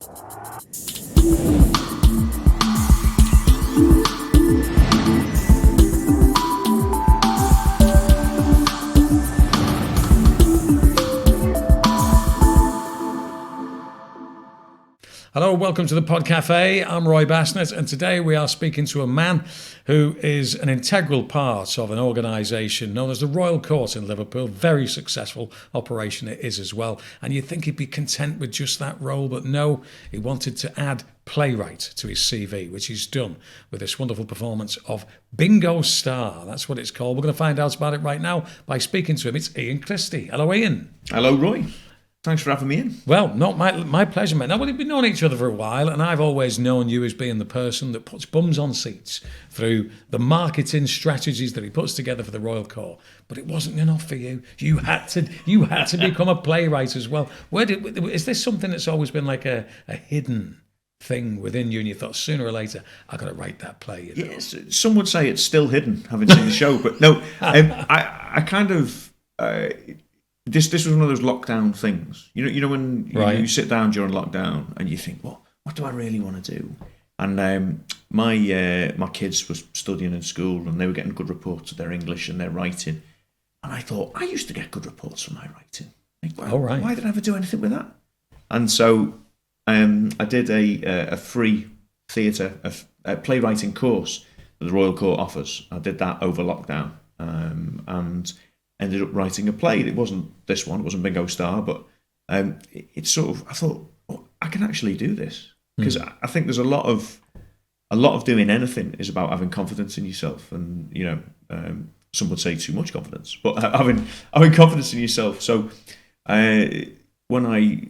Hello, welcome to the Podcafe. I'm Roy Bassnett, and today we are speaking to a man who is an integral part of an organisation known as the Royal Court in Liverpool. Very successful operation it is as well. And you'd think he'd be content with just that role, but no, he wanted to add playwright to his CV, which he's done with this wonderful performance of Bingo Star. That's what it's called. We're going to find out about it right now by speaking to him. It's Iain Christie. Hello, Iain. Hello, Roy. Thanks for having me in. Well, not my pleasure, mate. Now, we've been knowing each other for a while, and I've always known you as being the person that puts bums on seats through the marketing strategies that he puts together for the Royal Court. But it wasn't enough for you. You had to become a playwright as well. Is this something that's always been like a hidden thing within you, and you thought sooner or later I've got to write that play? You know? Yes, some would say it's still hidden, having seen the show, but no, I kind of. This was one of those lockdown things. You know when you sit down during lockdown and you think, well, what do I really want to do? And my kids were studying in school and they were getting good reports of their English and their writing. And I thought, I used to get good reports for my writing. Like, why did I ever do anything with that? And so I did a free theatre, a playwriting course that the Royal Court offers. I did that over lockdown and ended up writing a play. It wasn't this one, it wasn't Bingo Star, but it's sort of, I thought, oh, I can actually do this. Because I think there's a lot of doing anything is about having confidence in yourself, and some would say too much confidence, but having confidence in yourself. So when I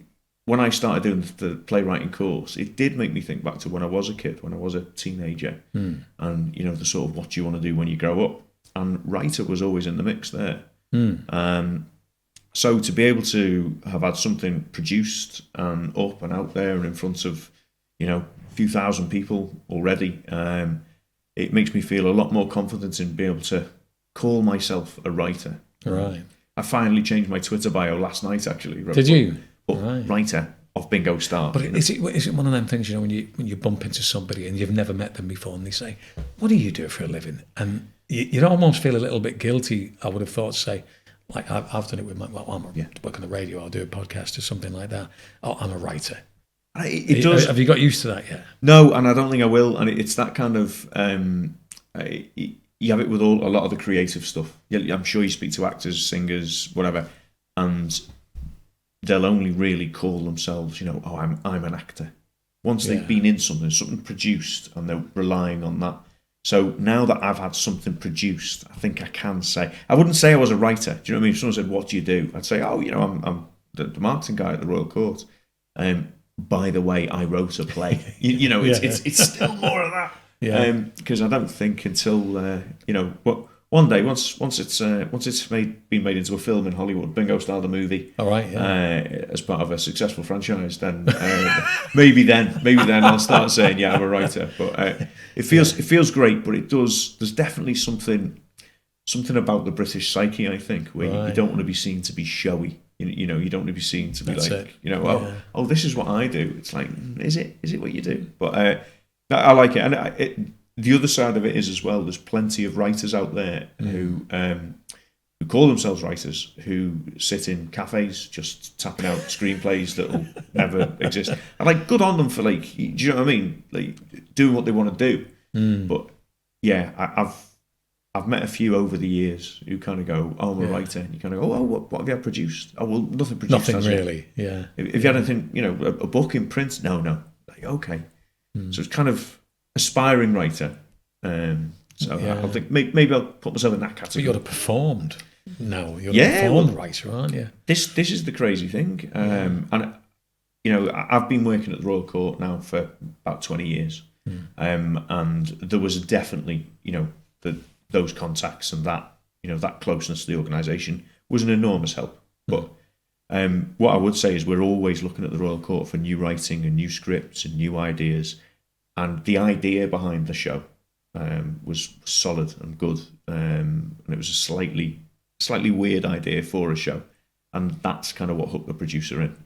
started doing the playwriting course, it did make me think back to when I was a kid, when I was a teenager, and the sort of what you want to do when you grow up, and writer was always in the mix there. So to be able to have had something produced and up and out there and in front of a few thousand people already, it makes me feel a lot more confident in being able to call myself a writer. Right. I finally changed my Twitter bio last night. Actually, did you? Right. Writer of Bingo Star. But is it one of them things when you bump into somebody and you've never met them before and they say, "What do you do for a living?" and you'd almost feel a little bit guilty, I would have thought, to say, like I've done it with I'm work on the radio, I'll do a podcast or something like that. Oh, I'm a writer. It does. Have you got used to that yet? No, and I don't think I will. And it's that kind of, you have it with a lot of the creative stuff. I'm sure you speak to actors, singers, whatever, and they'll only really call themselves, I'm an actor. Once they've been in something produced, and they're relying on that. So now that I've had something produced, I think I can say, I wouldn't say I was a writer. Do you know what I mean? If someone said, "What do you do?" I'd say, I'm the marketing guy at the Royal Court. By the way, I wrote a play. It's still more of that. Yeah. Because I don't think until one day once it's been made into a film in Hollywood, Bingo Star the movie. All right. Yeah. As part of a successful franchise, then maybe then I'll start saying, yeah, I'm a writer. But it feels great, but it does. There's definitely something about the British psyche, I think, where you don't want to be seen to be showy. You don't want to be seen to be oh, this is what I do. It's like, is it what you do? But I like it, and the other side of it is as well. There's plenty of writers out there who call themselves writers, who sit in cafes just tapping out screenplays that will never exist. And good on them for do you know what I mean? Doing what they want to do. But yeah, I've met a few over the years who kind of go, "Oh, I'm a writer," and you kind of go, "Oh, what have you had produced?" "Oh, well, nothing produced." Nothing really. Yeah. If you had anything, a book in print, no. Okay. So it's kind of aspiring writer. I think maybe I'll put myself in that category. But you're a performed. No, you're a performed writer, aren't you? This is the crazy thing, and I've been working at the Royal Court now for about 20 years, and there was definitely those contacts and that that closeness to the organisation was an enormous help. But what I would say is we're always looking at the Royal Court for new writing and new scripts and new ideas, and the idea behind the show was solid and good, and it was a slightly weird idea for a show, and that's kind of what hooked the producer in.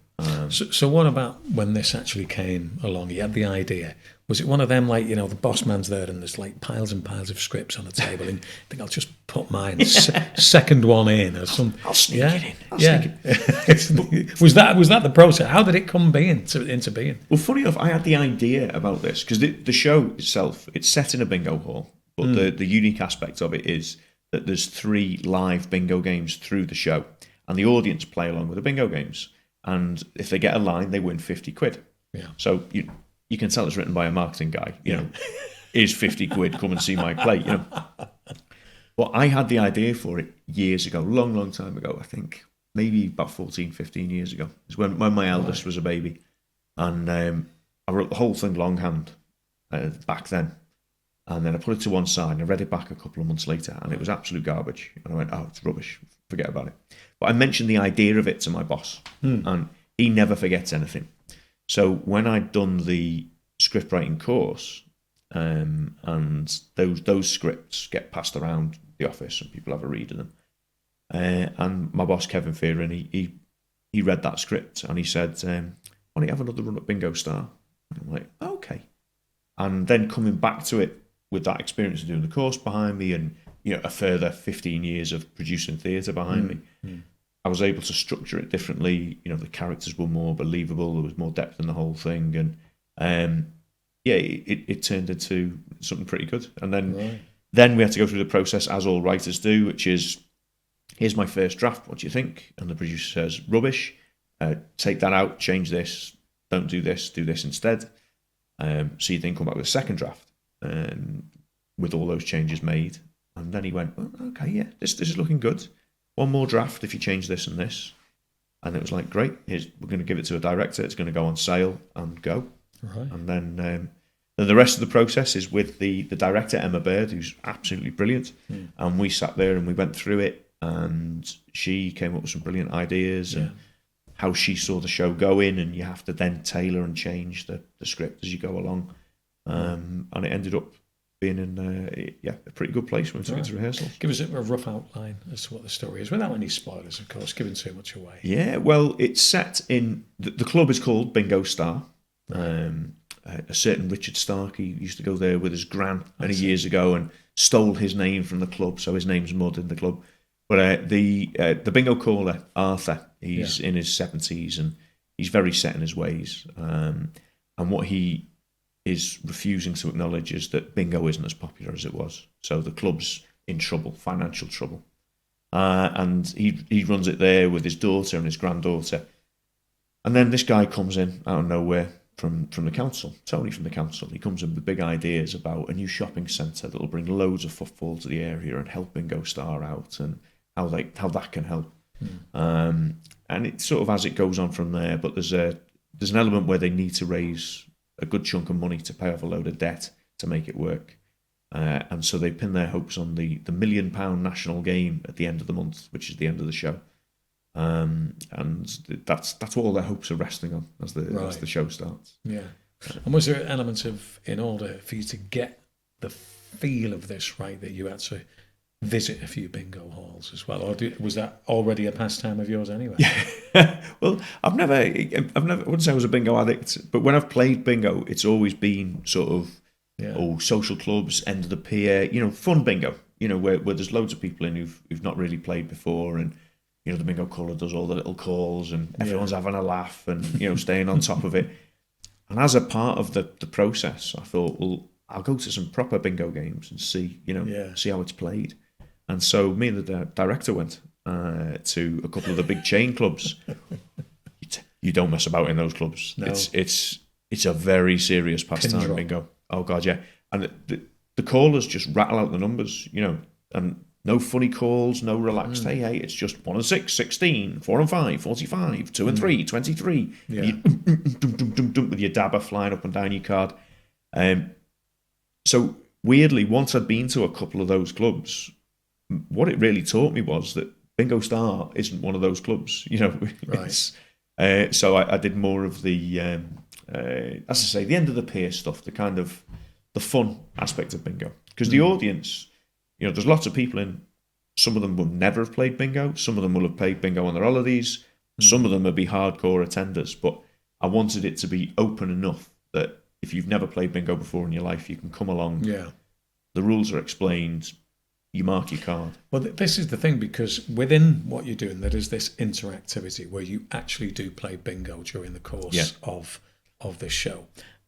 So what about when this actually came along? You had the idea. Was it one of them, like, the boss man's there and there's like piles and piles of scripts on the table and I think I'll just put mine second one in or something? I'll sneak it in. I'll sneak it. Was that the process? How did it come into being? Well, funny enough, I had the idea about this because the show itself, it's set in a bingo hall, but the unique aspect of it is that there's 3 live bingo games through the show and the audience play along with the bingo games. And if they get a line, they win 50 quid. Yeah. So you can tell it's written by a marketing guy. Is 50 quid, come and see my play. Well, I had the idea for it years ago, long time ago. I think maybe about 14, 15 years ago. It's when my eldest was a baby. And I wrote the whole thing longhand back then. And then I put it to one side and I read it back a couple of months later and it was absolute garbage. And I went, oh, it's rubbish. Forget about it. But I mentioned the idea of it to my boss and he never forgets anything. So when I'd done the script writing course and those scripts get passed around the office and people have a read of them. And my boss, Kevin Fearon, he read that script and he said, why don't you have another run at Bingo Star? And I'm like, okay. And then coming back to it with that experience of doing the course behind me and a further 15 years of producing theatre behind me, I was able to structure it differently. The characters were more believable. There was more depth in the whole thing, and it turned into something pretty good. And then we had to go through the process as all writers do, which is, here's my first draft. What do you think? And the producer says, rubbish. Take that out. Change this. Don't do this. Do this instead. So you then come back with a second draft, with all those changes made. And then he went, well, okay, yeah, this is looking good. One more draft if you change this and this. And it was like, great, we're going to give it to a director. It's going to go on sale and go. Right. And then the rest of the process is with the director, Emma Baird, who's absolutely brilliant. And we sat there and we went through it and she came up with some brilliant ideas and how she saw the show going. And you have to then tailor and change the script as you go along. And it ended up being in a pretty good place when we took it to rehearsal. Give us a rough outline as to what the story is, without any spoilers, of course, giving too much away. Yeah, well, it's set in... The club is called Bingo Star. A certain Richard Stark, he used to go there with his gran many years ago and stole his name from the club, so his name's mud in the club. But the bingo caller, Arthur, he's in his 70s and he's very set in his ways. And what he is refusing to acknowledge is that bingo isn't as popular as it was. So the club's in trouble, financial trouble. And he runs it there with his daughter and his granddaughter. And then this guy comes in out of nowhere from the council, Tony from the council. He comes in with big ideas about a new shopping centre that will bring loads of footfall to the area and help Bingo Star out and how that can help. And it sort of as it goes on from there, but there's an element where they need to raise a good chunk of money to pay off a load of debt to make it work. And so they pin their hopes on the £1 million national game at the end of the month, which is the end of the show. And that's what all their hopes are resting on as the show starts. Yeah. And was there an element of, in order for you to get the feel of this right, that you had to visit a few bingo halls as well, or was that already a pastime of yours anyway? Well, I wouldn't say I was a bingo addict, but when I've played bingo, it's always been sort of social clubs, end of the pier, fun bingo, where there's loads of people in who've not really played before, and the bingo caller does all the little calls, and everyone's having a laugh and staying on top of it. And as a part of the process, I thought, well, I'll go to some proper bingo games and see how it's played. And so me and the director went to a couple of the big chain clubs. You don't mess about in those clubs. No. It's a very serious pastime, bingo. Oh God, yeah. And the callers just rattle out the numbers, and no funny calls, no relaxed. Hey, it's just 1 and 6, 16, 4 and 5, 45, 2 and 3, 23. Yeah. With your dabber flying up and down your card. So weirdly, once I'd been to a couple of those clubs, what it really taught me was that Bingo Star isn't one of those clubs, Right. So I did more of the, as I say, the end of the pier stuff, the kind of the fun aspect of bingo. Because the audience, there's lots of people in. Some of them will never have played bingo. Some of them will have played bingo on their holidays. Some of them would be hardcore attenders, but I wanted it to be open enough that if you've never played bingo before in your life, you can come along. Yeah. The rules are explained. You mark your card. Well, this is the thing, because within what you're doing, there is this interactivity where you actually do play bingo during the course of this show.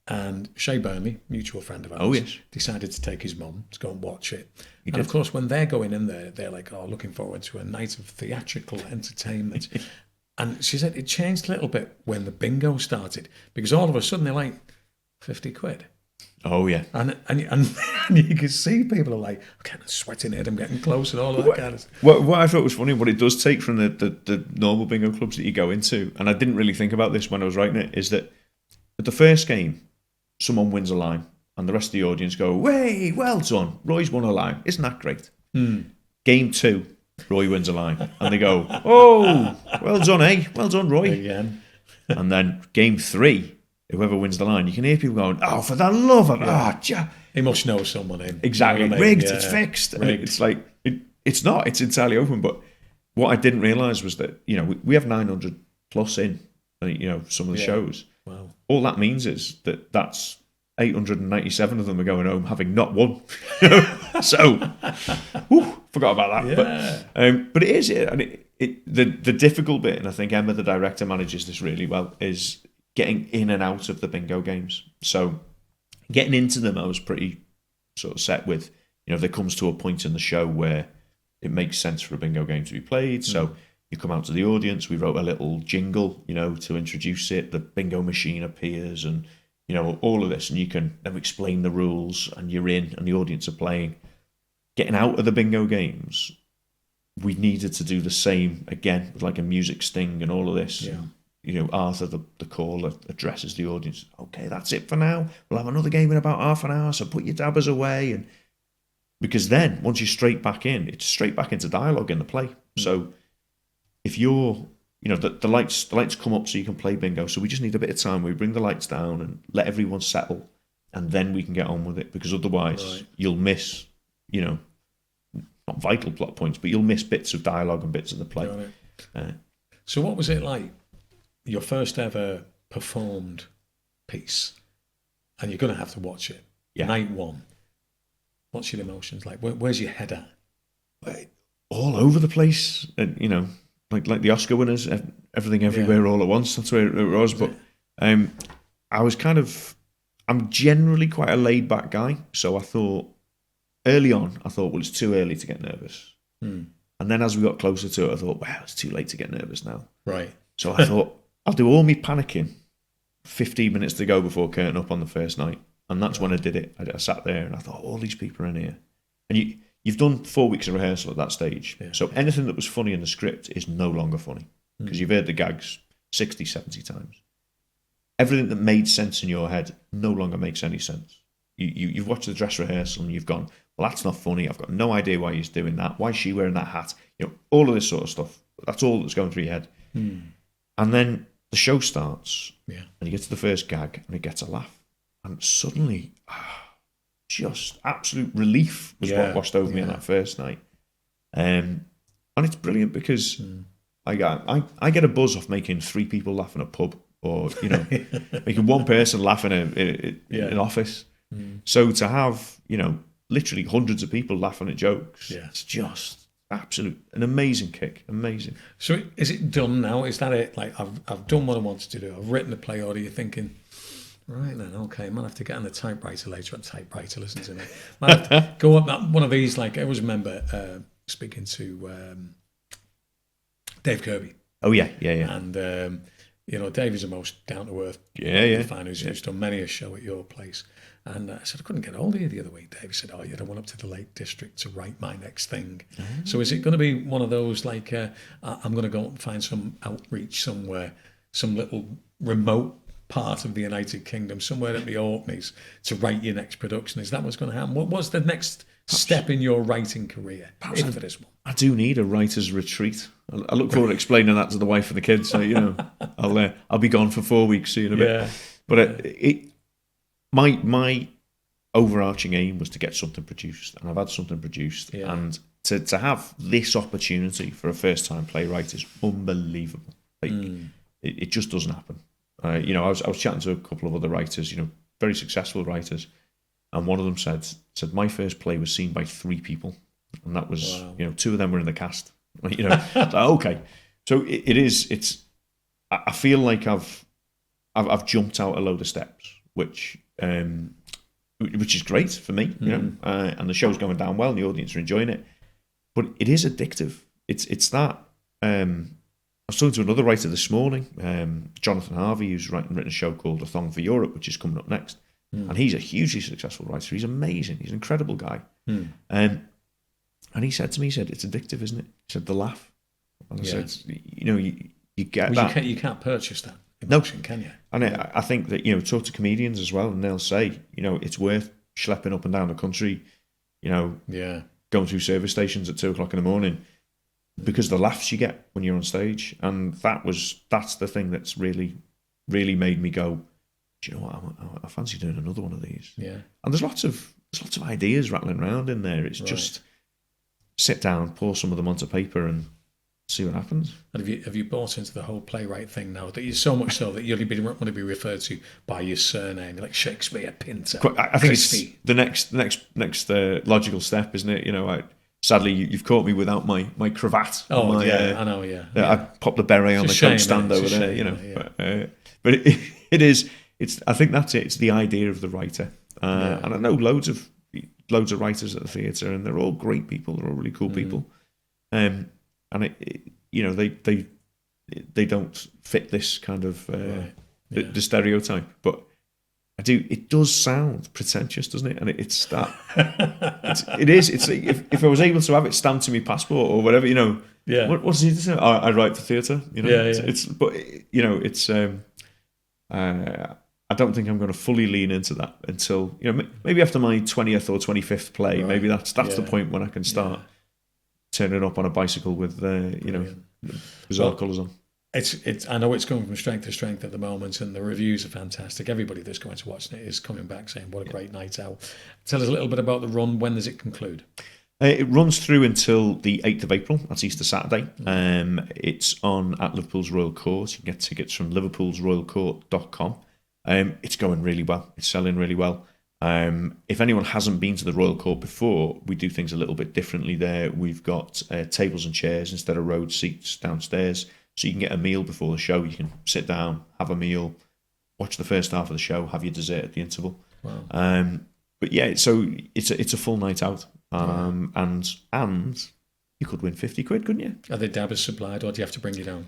And Shay Burnley, mutual friend of ours, decided to take his mum to go and watch it. Of course, when they're going in there, they're like, looking forward to a night of theatrical entertainment. And she said it changed a little bit when the bingo started, because all of a sudden they're like, 50 quid. Oh, yeah. And you can see people are like, I'm sweating it, I'm getting close and all of that kind of stuff. What I thought was funny, what it does take from the normal bingo clubs that you go into, and I didn't really think about this when I was writing it, is that at the first game, someone wins a line, and the rest of the audience go, "Way, well done, Roy's won a line. Isn't that great?" Game 2, Roy wins a line, and they go, "Oh, well done, eh? Well done, Roy." Again. And then game 3, whoever wins the line, you can hear people going, "Oh, for the love of he must know someone in." Exactly. You know what I mean? Rigged, it's fixed. And it's like, it's not, it's entirely open. But what I didn't realise was that, we have 900 plus in, some of the shows. Wow. All that means is that's 897 of them are going home having not won. So, forgot about that. Yeah. But it is, the difficult bit, and I think Emma, the director, manages this really well, is getting in and out of the bingo games. So getting into them, I was pretty sort of set with, there comes to a point in the show where it makes sense for a bingo game to be played. So you come out to the audience. We wrote a little jingle, to introduce it. The bingo machine appears, and all of this, and you can then explain the rules, and you're in, and the audience are playing. Getting out of the bingo games, we needed to do the same again with like a music sting and all of this. Yeah. Arthur, the caller, addresses the audience. Okay, that's it for now. We'll have another game in about half an hour, so put your dabbers away. And because then, once you're straight back in, it's straight back into dialogue in the play. So if you're, the lights come up so you can play bingo. So we just need a bit of time. We bring the lights down and let everyone settle, and then we can get on with it. Because otherwise, you'll miss, not vital plot points, but you'll miss bits of dialogue and bits of the play. So what was it like? Your first ever performed piece, and you're going to have to watch it. Night 1. What's your emotions like? Where's your head at? All over the place, and like the Oscar winners, everything everywhere all at once. That's where it was. But I'm generally quite a laid back guy, so I thought early on, well, it's too early to get nervous. And then as we got closer to it, I thought, wow, it's too late to get nervous now. Right. So I thought, I'll do all me panicking 15 minutes to go before curtain up on the first night. And that's when I did it. I sat there and I thought, all these people are in here. And you've done 4 weeks of rehearsal at that stage. So anything that was funny in the script is no longer funny, because you've heard the gags 60, 70 times. Everything that made sense in your head no longer makes any sense. You've watched the dress rehearsal and you've gone, well, that's not funny. I've got no idea why he's doing that. Why is she wearing that hat? All of this sort of stuff. That's all that's going through your head. And then the show starts, and you get to the first gag, and it gets a laugh. And suddenly, just absolute relief was what washed over me on that first night. And it's brilliant because I get a buzz off making 3 people laugh in a pub, or making one person laugh in an office. So to have literally hundreds of people laughing at jokes, it's just an amazing kick. Amazing. So is it done now? Is that it? Like I've done what I wanted to do. I've written the play, or are you thinking, right then, okay, might have to get on the typewriter later on. Typewriter, listen to me. Might have to go up one of these. Like I always remember speaking to Dave Kirby. Oh yeah. And Dave is the most down to earth fan who's done many a show at your place. And I said, I couldn't get hold of you the other week, Dave. He said, I went up to the Lake District to write my next thing. So is it going to be one of those, like, I'm going to go and find some outreach somewhere, some little remote part of the United Kingdom, somewhere at the Orkneys, to write your next production? Is that what's going to happen? What's the next step in your writing career? For this one? I do need a writer's retreat. I look forward to explaining that to the wife and the kids. So, I'll be gone for 4 weeks soon a bit. But my overarching aim was to get something produced, and I've had something produced, and to have this opportunity for a first-time playwright is unbelievable. Like it just doesn't happen. I was chatting to a couple of other writers, very successful writers, and one of them said my first play was seen by 3 people, and that was 2 of them were in the cast. Okay, so it's. I feel like I've jumped out a load of steps, which is great for me, and the show's going down well, and the audience are enjoying it. But it is addictive. It's that. I was talking to another writer this morning, Jonathan Harvey, who's written a show called A Thong for Europe, which is coming up next. And he's a hugely successful writer. He's amazing. He's an incredible guy. And he said to me, it's addictive, isn't it? He said, the laugh. And I said, you get that. You can't purchase that emotion, can you? And I think that, talk to comedians as well, and they'll say, it's worth schlepping up and down the country, going through service stations at 2 o'clock in the morning, because the laughs you get when you're on stage. And that's the thing that's really, really made me go, do you know what? I fancy doing another one of these. Yeah. And there's lots of ideas rattling around in there. It's just sit down, pour some of them onto paper, and see what happens. And have you bought into the whole playwright thing now? That you so much so that you only want to be referred to by your surname, like Shakespeare, Pinter. I think Christie. It's the next logical step, isn't it? Sadly, you've caught me without my cravat. Oh, I know, yeah. I popped the beret on the coat stand over there, But it is. I think that's it. It's the idea of the writer, and I know loads of writers at the theatre, and they're all great people. They're all really cool people, and they don't fit this kind of the stereotype, but. It does sound pretentious, doesn't it? And it's that. It is. It's like if I was able to have it stamped to my passport or whatever, Yeah. What does he say? I write for theatre. But it's. I don't think I'm going to fully lean into that until maybe after my 20th or 25th play. Right. Maybe that's the point when I can start turning up on a bicycle with bizarre colours on. I know it's going from strength to strength at the moment, and the reviews are fantastic. Everybody that's going to watch it is coming back saying, what a great night out. Tell us a little bit about the run. When does it conclude? It runs through until the 8th of April. That's Easter Saturday. It's on at Liverpool's Royal Court. You can get tickets from liverpoolsroyalcourt.com. It's going really well. It's selling really well. If anyone hasn't been to the Royal Court before, we do things a little bit differently there. We've got tables and chairs instead of road seats downstairs. So you can get a meal before the show. You can sit down, have a meal, watch the first half of the show, have your dessert at the interval. Wow. But so it's a full night out, and you could win 50 quid, couldn't you? Are they dabbers supplied, or do you have to bring your own?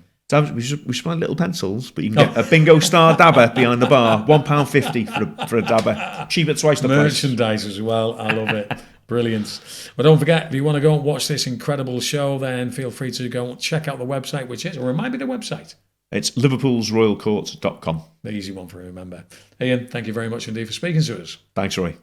We supply little pencils, but you can get a bingo star dabber behind the bar, £1.50 for a dabber, cheap at twice the price. Merchandise as well. I love it. Brilliant. Well, don't forget, if you want to go and watch this incredible show, then feel free to go and check out the website, which is, or remind me the website. It's liverpoolsroyalcourt.com. The easy one for you to remember. Iain, thank you very much indeed for speaking to us. Thanks, Roy.